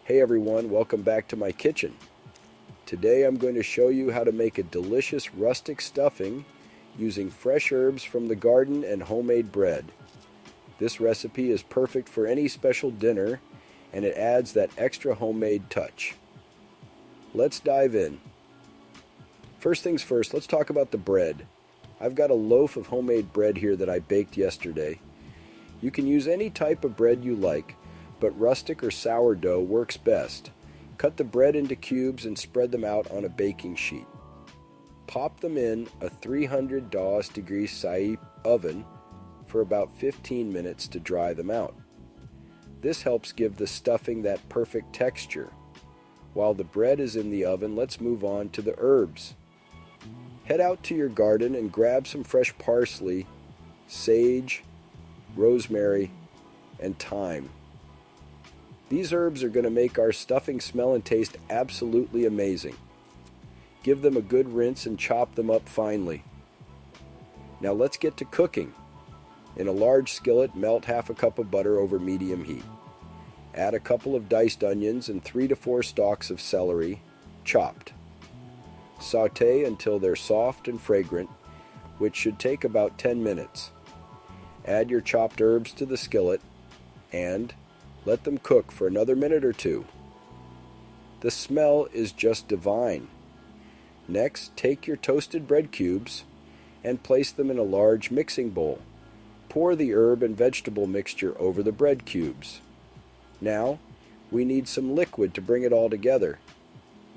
Hey everyone, welcome back to my kitchen. Today I'm going to show you how to make a delicious rustic stuffing using fresh herbs from the garden and homemade bread. This recipe is perfect for any special dinner and it adds that extra homemade touch. Let's dive in. First things first, let's talk about the bread. I've got a loaf of homemade bread here that I baked yesterday. You can use any type of bread you like, but rustic or sourdough works best. Cut the bread into cubes and spread them out on a baking sheet. Pop them in a 300 degrees Celsius oven for about 15 minutes to dry them out. This helps give the stuffing that perfect texture. While the bread is in the oven, let's move on to the herbs. Head out to your garden and grab some fresh parsley, sage, rosemary, and thyme. These herbs are going to make our stuffing smell and taste absolutely amazing. Give them a good rinse and chop them up finely. Now let's get to cooking. In a large skillet, melt half a cup of butter over medium heat. Add a couple of diced onions and 3 to 4 stalks of celery, chopped. Sauté until they're soft and fragrant, which should take about 10 minutes. Add your chopped herbs to the skillet and let them cook for another minute or two. The smell is just divine. Next, take your toasted bread cubes and place them in a large mixing bowl. Pour the herb and vegetable mixture over the bread cubes. Now, we need some liquid to bring it all together.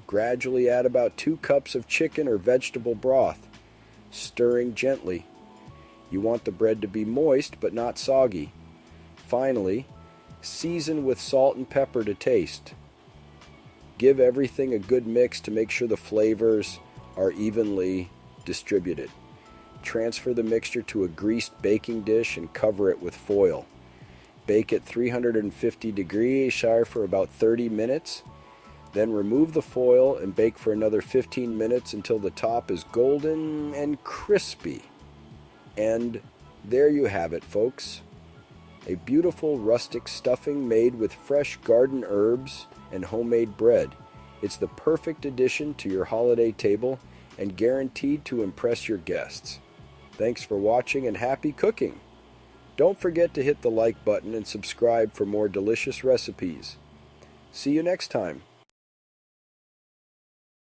Gradually add about 2 cups of chicken or vegetable broth, stirring gently. You want the bread to be moist but not soggy. Finally, season with salt and pepper to taste. Give everything a good mix to make sure the flavors are evenly distributed. Transfer the mixture to a greased baking dish and cover it with foil. Bake at 350 degrees Celsius for about 30 minutes. Then remove the foil and bake for another 15 minutes until the top is golden and crispy. And there you have it, folks. A beautiful rustic stuffing made with fresh garden herbs and homemade bread. It's the perfect addition to your holiday table and guaranteed to impress your guests. Thanks for watching and happy cooking! Don't forget to hit the like button and subscribe for more delicious recipes. See you next time.